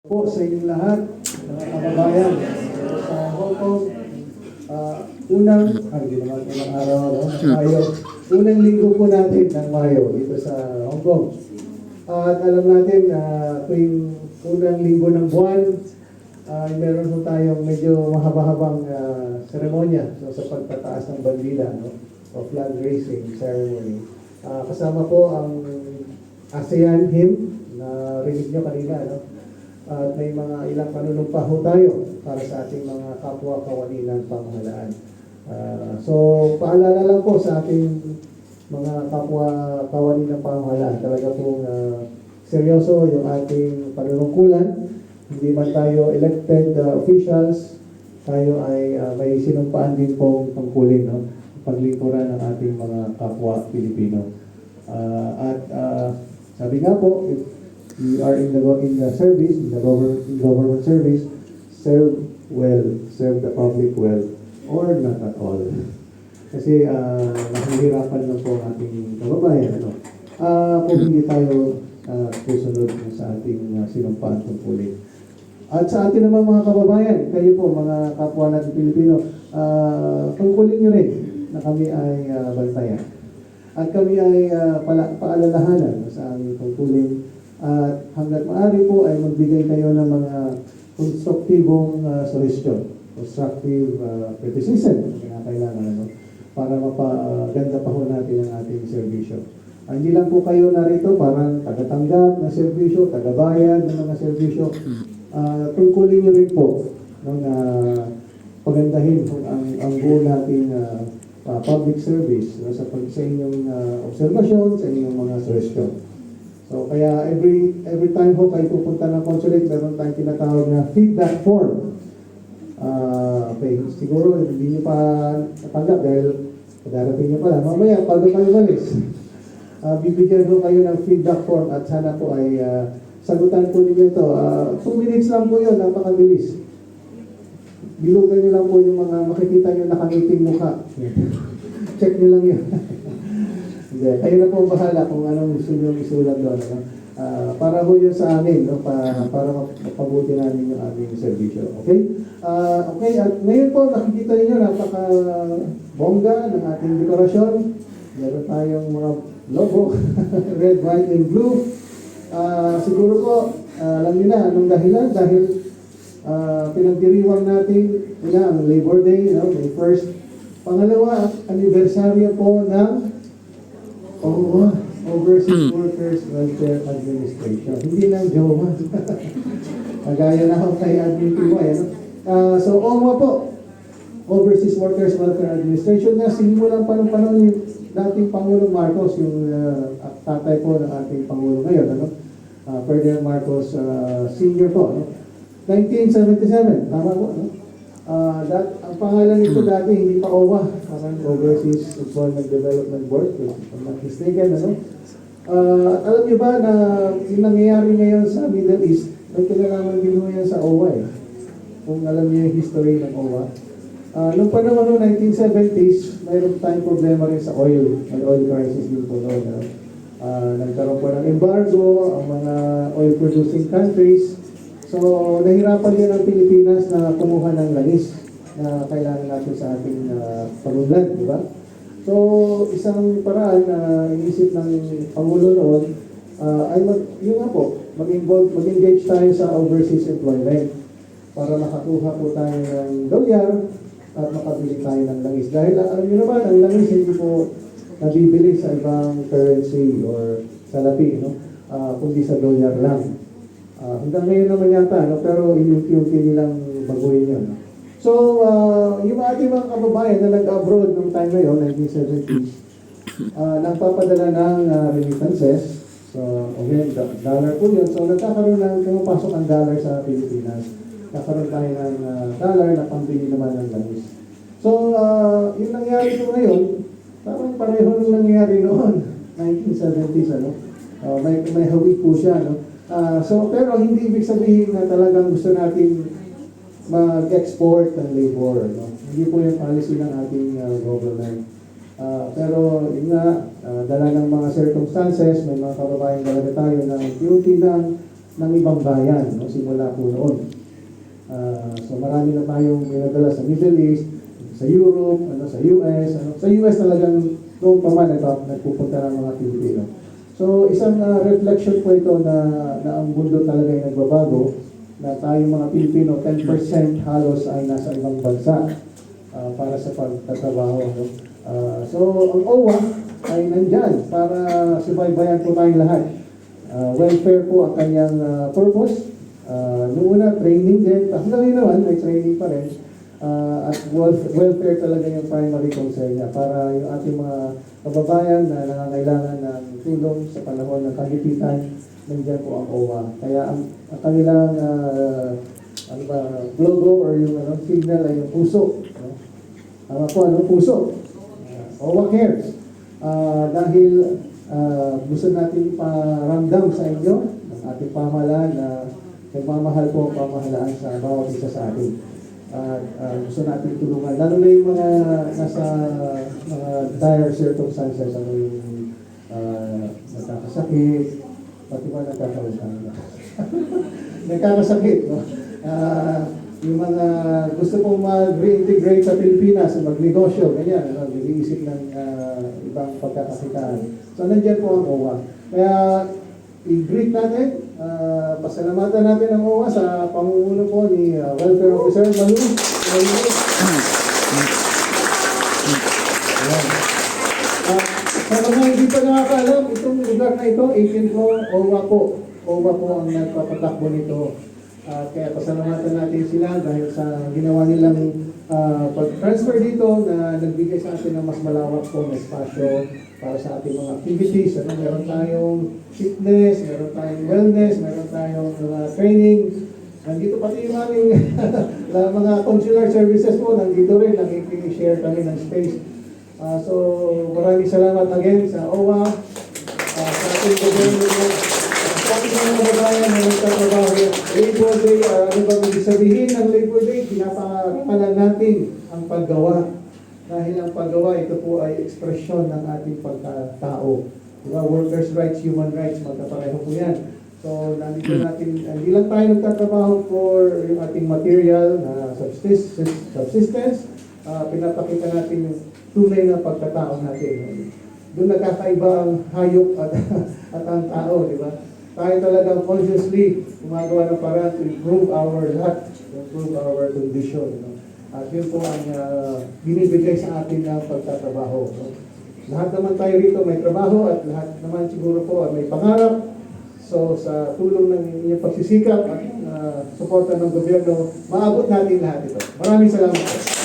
Po sa inyong lahat, mga kababayan sa Hong Kong, unang araw, no? Mayo, unang linggo po natin ng Mayo dito sa Hong Kong. At alam natin na tuwing unang linggo ng buwan, meron po tayong medyo mahaba-habang seremonya sa pagtataas ng bandila, no? O flag raising ceremony. Kasama po ang ASEAN hymn na rinig nyo kanina, no? At may mga ilang panunumpa ho tayo para sa ating mga kapwa kawani ng pamahalaan. So, paalala lang po sa ating mga kapwa kawani ng pamahalaan. Talaga pong seryoso yung ating panunungkulan. Hindi man tayo elected officials, tayo ay may sinumpaan din pong tungkulin, no? Paglingkuran ng ating mga kapwa Pilipino. Sabi nga po, if we are in the service, in the government service, serve well, serve the public well, or not at all. Kasi nahihirapan lang po ang ating kababayan, ano? Kung hindi tayo susunod sa ating sinumpaan tungkulin. At sa atin naman mga kababayan, kayo po mga kapwa natin Pilipino, tungkulin nyo rin na kami ay bantayan. At kami ay paalalahanan sa aming tungkulin. At hanggat maaari po ay magbigay kayo ng mga konstruktibong solusyon, constructive criticism na kailangan, ano, para mapaganda pa ho natin ang ating serbisyo. Hindi lang po kayo narito parang tagatanggap ng serbisyo, tagabayad ng mga serbisyo. Tungkulin nyo rin po, no, na pagandahin ang buo nating public service, no, sa inyong obserbasyon, sa inyong mga solusyon. So, kaya every time ho kayo pupunta ng consulate, meron tayong tinatawag na feedback form. Okay, siguro hindi nyo pa natanggap dahil darating nyo pala. Mamaya, bago kayo malis, bibigyan ho kayo ng feedback form at sana po ay sagutan po ninyo ito. 2 minutes lang po yun, napakabilis. Bilugan nyo lang po yung mga makikita nyo nakangiting mukha. Check nyo lang yun. Kayo na po bahala kung anong gusto nyo isulat doon. No? Para po yun sa amin, no? Para mapabuti namin yung aming servisyo. Okay? Okay, at ngayon po nakikita niyo napaka-bongga ng ating dekorasyon. Meron tayong mga logo, red, white, and blue. Siguro po, alam niyo na anong dahilan. Dahil pinagdiriwang natin ang Labor Day, no? May first. Pangalawa, anibersaryo po ng Overseas Workers Welfare Administration. Hindi lang jowa. Kagaya na ako kay Admin PY. So, OWA po, Overseas Workers Welfare Administration, na sinimulan pa ng panahon yung dating Pangulong Marcos, yung tatay po ng ating Pangulo ngayon, ano? Ferdinand Marcos Sr. po. No? 1977, tama po. No? Ang pangalan nito dati hindi pa OWA, parang Overseas Employment Development Board, if I'm not mistaken, ano? Alam niyo ba na yung nangyayari ngayon sa Middle East, may kinalaman din yan sa OWA eh. Kung alam niyo yung history ng OWA. Noong panahon ng 1970s, mayroon tayong problema rin sa oil. May oil crisis din po noon. Nagkaroon po ng embargo, ang mga oil-producing countries. So, nahirapan din ang Pilipinas na kumuha ng langis na kailangan natin sa ating pag-unlad, di ba? So, isang paraan na inisip ng Pangulo noon ay mag-engage tayo sa overseas employment para makakuha po tayo ng dolyar at makabili tayo ng langis. Dahil alam niyo naman, ang langis hindi po nabibili sa ibang currency or salapi, no? Kundi sa dolyar lang. Hanggang ngayon naman yata, no? Pero inunti-unti nilang baguhin yun. No? So, yung ating mga kababayan na nag-abroad noong time na yun, 1970s, nagpapadala ng remittances. So, again, dollar po yun. So, nagkakaroon ng pumapasok ang dollar sa Pilipinas. Nagkaroon tayo ng dollar na pambili naman ng langis. So, yung nangyari po ngayon, parang pareho nung nangyari noon, 1970s, ano? May hawig po siya, no? Pero hindi ibig sabihin na talagang gusto natin mag-export ng labor. No? Hindi po yung policy ng ating government. Pero yun nga, dala ng mga circumstances, may mga kababayan talaga tayo na duty ng ng ibang bayan, no? Simula po noon. So marami na tayong pinadala sa Middle East, sa Europe, sa US. Sa US talagang noon pa man nagpupunta ng mga Pilipino. So isang reflection po ito na ang mundo talaga ay nagbabago, na tayong mga Pilipino, 10% halos ay nasa ibang bansa para sa pagtatrabaho. No? So ang OWA ay nandyan para subaybayan po tayong lahat. Welfare po ang kanyang purpose. Noong una, training din. Hanggang ngayon naman, may training pa rin. At welfare talaga yung primary concern niya para yung ating mga kababayan na nangangailangan ng tulong sa panahon ng kagipitan, nandiyan po ang OWA. Kaya ang kanilang logo or yung signal ay yung puso. No? Tama po, puso. OWA cares. Dahil gusto natin iparamdam sa inyo ng ating pamahalaan na nagmamahal po ang pamahalaan sa bawat isa sa atin. Gusto natin tulungan, lalo na yung mga nasa mga dire circumstances, yung nagkakasakit, pati ba nagkakasakit, no? Yung mga gusto pong mag-reintegrate sa Pilipinas, magnegosyo, ganyan, nag-iisip ng ibang pagkakakitaan. So, nandiyan po ang OWA. Kaya, i-greet natin, pasalamatan natin ang OWA sa pamumuno po ni Welfare Officer Malu. Sa mga hindi pa nakakaalam, itong lugar na ito, 18th floor, OWA po. OWA po ang nagpapatakbo nito. Kaya pasalamatan natin sila dahil sa ginawa nilang pag-transfer dito na nagbigay sa atin ng mas malawak po na espasyo para sa ating mga activities. Meron tayong fitness, meron tayong wellness, meron tayong training. Nandito pati yung aming mga consular services po, nandito rin, nakikishare kami ng space. So maraming salamat again sa OWA, sa ating gobyerno, sa ating mga kababayan na nagtatrabaho. Labor Day, ano ba ibig sabihin ng Labor Day? Pinapakalan natin ang paggawa. Dahil ang paggawa, ito po ay ekspresyon ng ating pagkatao. Diba? Workers' rights, human rights, magkapareho po yan. So, nandito natin, hindi lang tayo nagtatrabaho for yung ating material na subsistence, pinapakita natin yung tunay na pagkatao natin. Doon nagkakaiba ang hayop at ang tao, di ba? Tayo talagang consciously gumagawa ng paraan to improve our lahat, improve our condition. No? At yun po ang binibigay sa atin ng pagtatrabaho. No? Lahat naman tayo rito may trabaho at lahat naman siguro po may pangarap. So sa tulong ng inyong pagsisikap at suporta ng gobyerno, maabot natin lahat ito. Maraming salamat po.